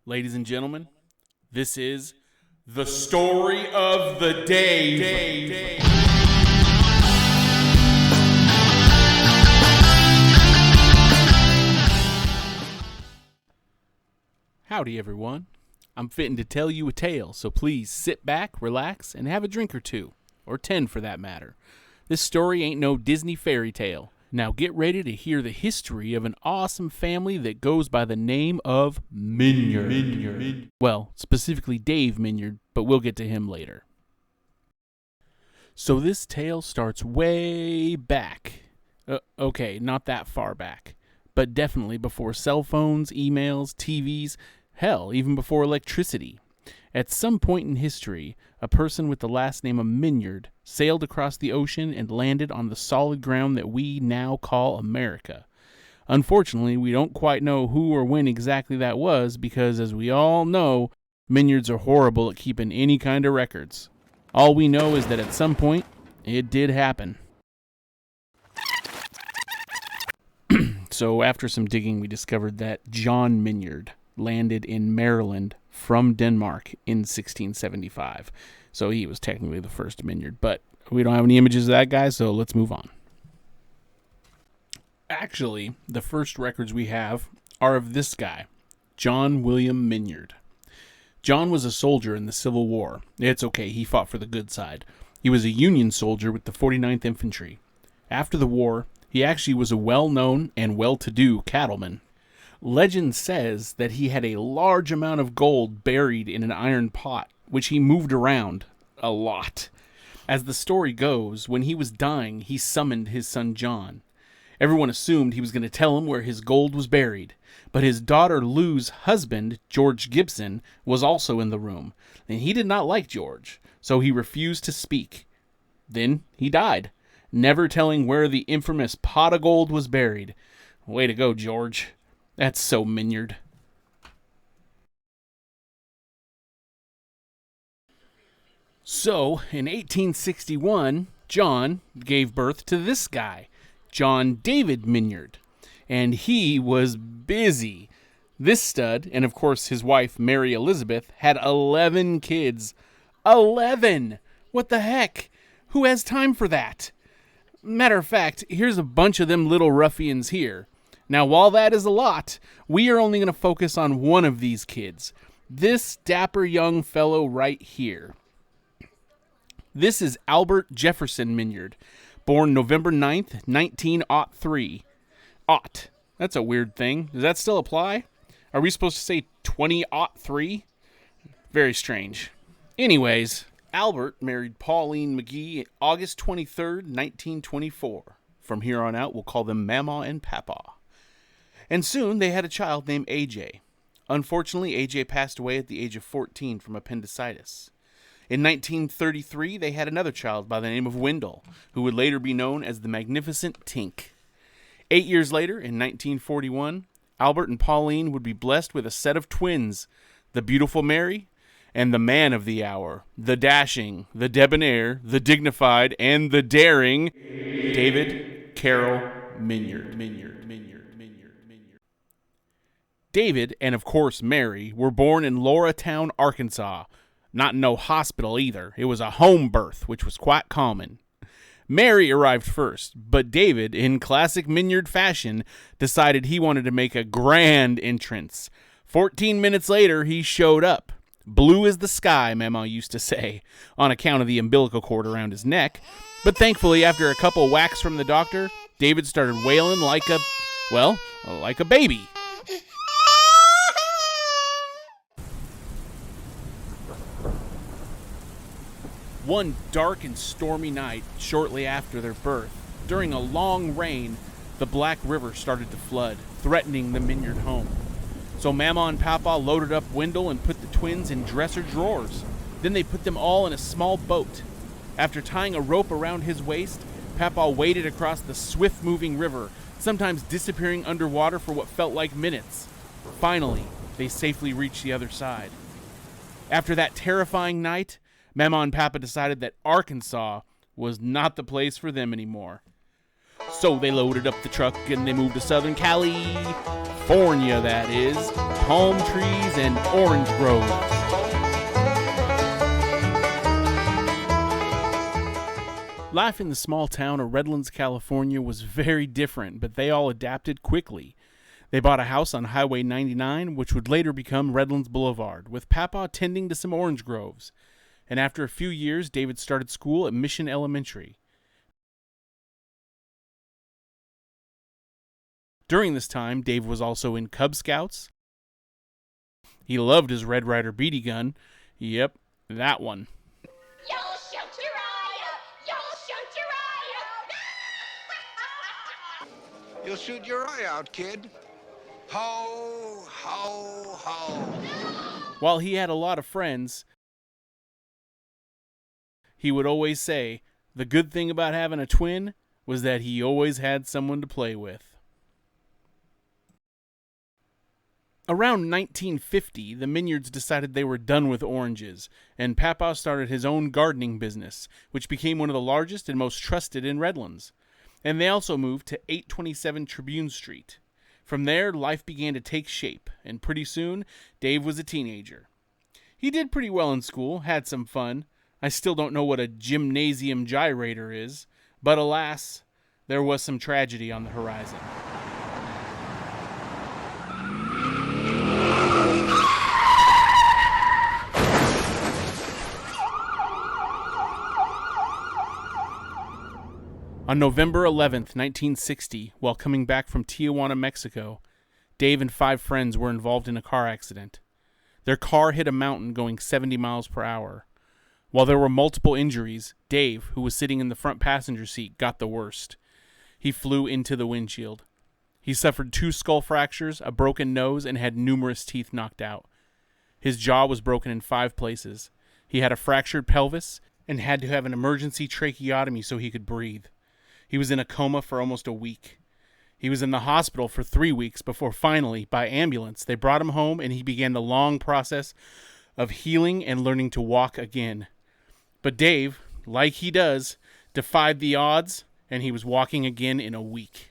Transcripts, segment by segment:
Ladies and gentlemen, this is the story of the day. Howdy, everyone. I'm fitting to tell you a tale, so please sit back, relax, and have a drink or two, or 10 for that matter. This story ain't no Disney fairy tale. Now get ready to hear the history of an awesome family that goes by the name of Minyard. Well, specifically Dave Minyard, but we'll get to him later. So this tale starts way back. Okay, not that far back, but definitely before cell phones, emails, TVs, hell, even before electricity. At some point in history, a person with the last name of Minyard sailed across the ocean and landed on the solid ground that we now call America. Unfortunately, we don't quite know who or when exactly that was because, as we all know, Minyards are horrible at keeping any kind of records. All we know is that at some point, it did happen. So after some digging, we discovered that John Minyard landed in Maryland from Denmark in 1675. So he was technically the first Minyard, but we don't have any images of that guy, so let's move on. Actually, the first records we have are of this guy, John William Minyard. John was a soldier in the Civil War. It's okay, he fought for the good side. He was a Union soldier with the 49th Infantry. After the war, he actually was a well-known and well-to-do cattleman. Legend says that he had a large amount of gold buried in an iron pot, which he moved around a lot. As the story goes, when he was dying, he summoned his son John. Everyone assumed he was going to tell him where his gold was buried, but his daughter Lou's husband, George Gibson, was also in the room, and he did not like George, so he refused to speak. Then he died, never telling where the infamous pot of gold was buried. Way to go, George. That's so Minyard. So, in 1861, John gave birth to this guy, John David Minyard, and he was busy. This stud, and of course his wife Mary Elizabeth, had 11 kids. 11! What the heck? Who has time for that? Matter of fact, here's a bunch of them little ruffians here. Now, while that is a lot, we are only going to focus on one of these kids. This dapper young fellow right here. This is Albert Jefferson Minyard, born November 9th, 1903. Ought. That's a weird thing. Does that still apply? Are we supposed to say 2003? Very strange. Anyways, Albert married Pauline McGee August 23rd, 1924. From here on out, we'll call them Mama and Papa. And soon they had a child named AJ. Unfortunately, AJ passed away at the age of 14 from appendicitis. In 1933, they had another child by the name of Wendell, who would later be known as the Magnificent Tink. 8 years later, in 1941, Albert and Pauline would be blessed with a set of twins, the beautiful Mary and the man of the hour, the dashing, the debonair, the dignified, and the daring David Carroll Minyard. David, and of course Mary, were born in Lauratown, Arkansas. Not in no hospital either. It was a home birth, which was quite common. Mary arrived first, but David, in classic Minyard fashion, decided he wanted to make a grand entrance. 14 minutes later, he showed up. Blue as the sky, Mama used to say, on account of the umbilical cord around his neck. But thankfully, after a couple whacks from the doctor, David started wailing like a baby. One dark and stormy night, shortly after their birth, during a long rain, the Black River started to flood, threatening the Minyard home. So Mama and Papa loaded up Wendell and put the twins in dresser drawers. Then they put them all in a small boat. After tying a rope around his waist, Papa waded across the swift-moving river, sometimes disappearing underwater for what felt like minutes. Finally, they safely reached the other side. After that terrifying night, Mama and Papa decided that Arkansas was not the place for them anymore. So they loaded up the truck and they moved to Southern California, that is. Palm trees and orange groves. Life in the small town of Redlands, California was very different, but they all adapted quickly. They bought a house on Highway 99, which would later become Redlands Boulevard, with Papa tending to some orange groves. And after a few years, David started school at Mission Elementary. During this time, Dave was also in Cub Scouts. He loved his Red Ryder BB gun. Yep, that one. You'll shoot your eye out! You'll shoot your eye out! You'll shoot your eye out, kid. Ho, ho, ho. While he had a lot of friends, he would always say the good thing about having a twin was that he always had someone to play with. Around 1950, the Minyards decided they were done with oranges, and Papa started his own gardening business, which became one of the largest and most trusted in Redlands. And they also moved to 827 Tribune Street. From there, life began to take shape, and pretty soon, Dave was a teenager. He did pretty well in school, had some fun. I still don't know what a gymnasium gyrator is, but alas, there was some tragedy on the horizon. On November 11th, 1960, while coming back from Tijuana, Mexico, Dave and 5 friends were involved in a car accident. Their car hit a mountain going 70 miles per hour. While there were multiple injuries, Dave, who was sitting in the front passenger seat, got the worst. He flew into the windshield. He suffered 2 skull fractures, a broken nose, and had numerous teeth knocked out. His jaw was broken in 5 places. He had a fractured pelvis and had to have an emergency tracheotomy so he could breathe. He was in a coma for almost a week. He was in the hospital for 3 weeks before finally, by ambulance, they brought him home and he began the long process of healing and learning to walk again. But Dave, like he does, defied the odds and he was walking again in a week.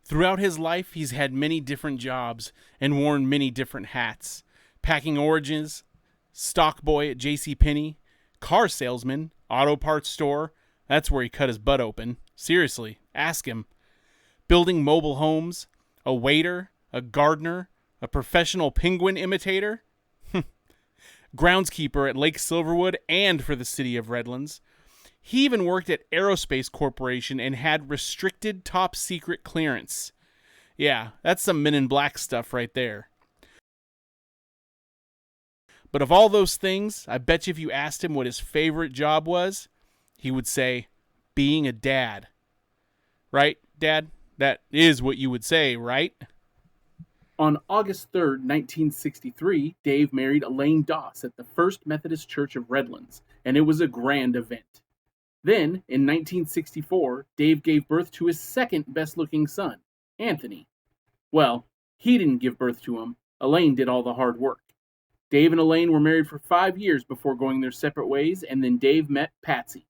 Throughout his life, he's had many different jobs and worn many different hats. Packing oranges, stock boy at JCPenney, car salesman, auto parts store, that's where he cut his butt open. Seriously, ask him. Building mobile homes, a waiter, a gardener, a professional penguin imitator, groundskeeper at Lake Silverwood and for the city of Redlands. He even worked at Aerospace Corporation and had restricted top secret clearance. Yeah, that's some Men in Black stuff right there. But of all those things, I bet you if you asked him what his favorite job was, he would say, being a dad. Right, Dad? That is what you would say, right? On August 3rd, 1963, Dave married Elaine Doss at the First Methodist Church of Redlands, and it was a grand event. Then, in 1964, Dave gave birth to his second best-looking son, Anthony. Well, he didn't give birth to him. Elaine did all the hard work. Dave and Elaine were married for 5 years before going their separate ways, and then Dave met Patsy.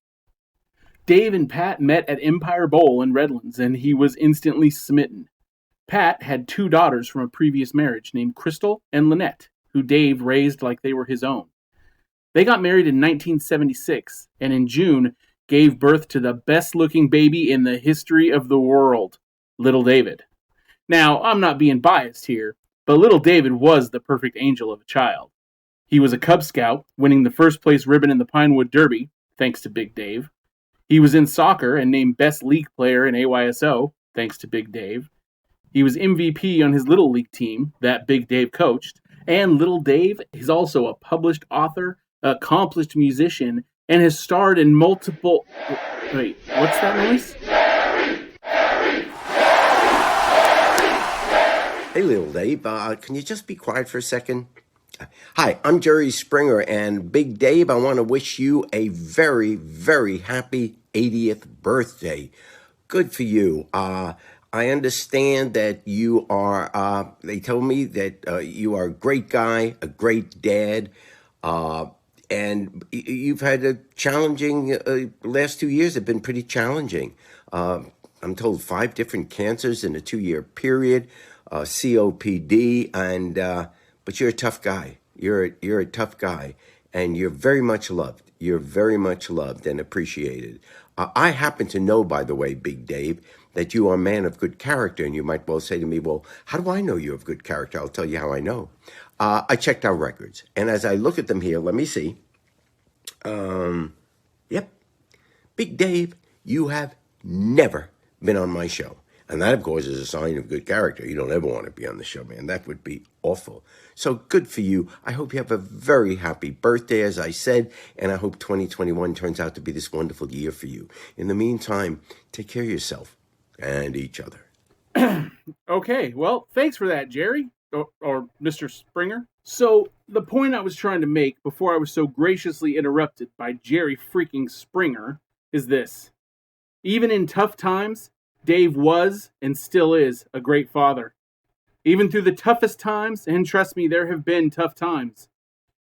Dave and Pat met at Empire Bowl in Redlands, and he was instantly smitten. Pat had 2 daughters from a previous marriage named Crystal and Lynette, who Dave raised like they were his own. They got married in 1976, and in June gave birth to the best-looking baby in the history of the world, little David. Now, I'm not being biased here, but little David was the perfect angel of a child. He was a Cub Scout, winning the first place ribbon in the Pinewood Derby, thanks to Big Dave. He was in soccer and named Best League Player in AYSO, thanks to Big Dave. He was MVP on his Little League team that Big Dave coached. And little Dave is also a published author, accomplished musician, and has starred in multiple... Wait, what's that noise? Hey, little Dave, can you just be quiet for a second? Hi, I'm Jerry Springer, and Big Dave, I want to wish you a very, very happy 80th birthday. Good for you. I understand that you are, they told me that you are a great guy, a great dad. you've had a challenging last 2 years have been pretty challenging. I'm told 5 different cancers in a 2-year period, COPD, and but you're a tough guy. You're a tough guy, and you're very much loved. You're very much loved and appreciated. I happen to know, by the way, Big Dave, that you are a man of good character, and you might well say to me, well, how do I know you have good character? I'll tell you how I know. I checked our records, and as I look at them here, let me see. Yep. Big Dave, you have never been on my show. And that, of course, is a sign of good character. You don't ever want to be on the show, man. That would be awful. So good for you. I hope you have a very happy birthday, as I said, and I hope 2021 turns out to be this wonderful year for you. In the meantime, take care of yourself and each other. Okay, well, thanks for that, Jerry, or Mr. Springer. So, the point I was trying to make before I was so graciously interrupted by Jerry freaking Springer is this. Even in tough times, Dave was and still is a great father. Even through the toughest times, and trust me, there have been tough times,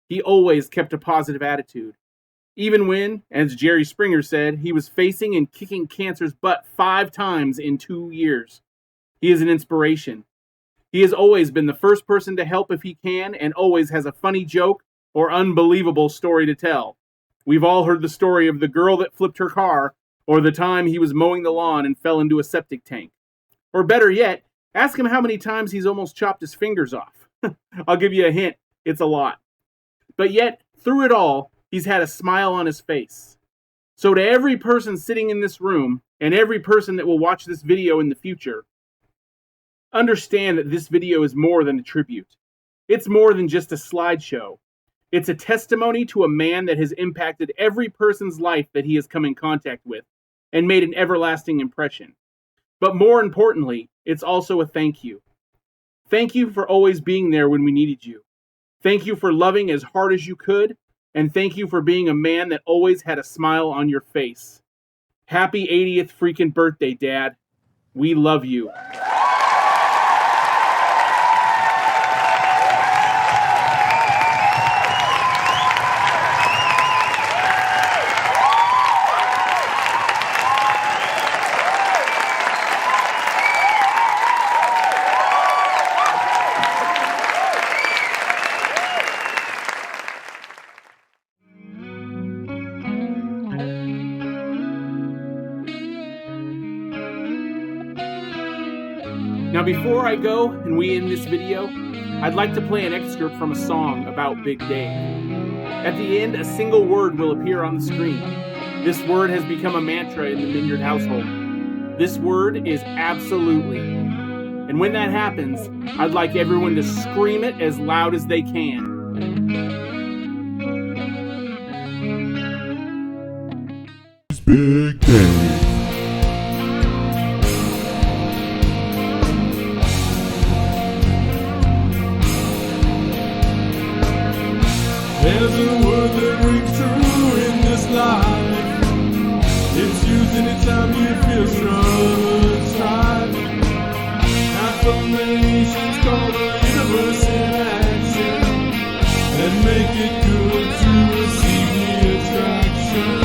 he always kept a positive attitude. Even when, as Jerry Springer said, he was facing and kicking cancer's butt 5 times in 2 years. He is an inspiration. He has always been the first person to help if he can, and always has a funny joke or unbelievable story to tell. We've all heard the story of the girl that flipped her car, or the time he was mowing the lawn and fell into a septic tank. Or better yet, ask him how many times he's almost chopped his fingers off. I'll give you a hint, it's a lot. But yet, through it all, he's had a smile on his face. So to every person sitting in this room, and every person that will watch this video in the future, understand that this video is more than a tribute. It's more than just a slideshow. It's a testimony to a man that has impacted every person's life that he has come in contact with, and made an everlasting impression. But more importantly, it's also a thank you. Thank you for always being there when we needed you. Thank you for loving as hard as you could, and thank you for being a man that always had a smile on your face. Happy 80th freaking birthday, Dad. We love you. Now before I go and we end this video, I'd like to play an excerpt from a song about Big Dave. At the end, a single word will appear on the screen. This word has become a mantra in the Minyard household. This word is absolutely. And when that happens, I'd like everyone to scream it as loud as they can. Big Dave. There's a word that rings true in this life. It's used anytime you feel strong and strive. Affirmations call the universe in action and make it good to receive the attraction.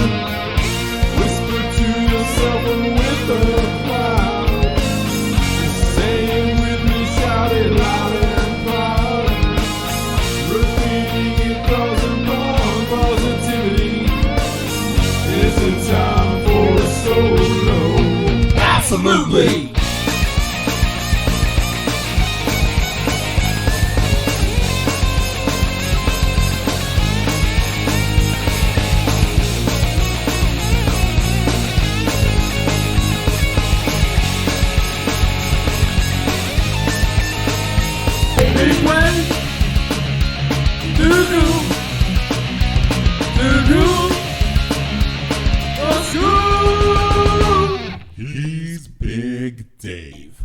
Whisper to yourself and with the crowd. Just say it with me, shout it loud and proud. Repeating it causing more positivity. Isn't time for a solo? Absolutely. Big way. He's Big Dave.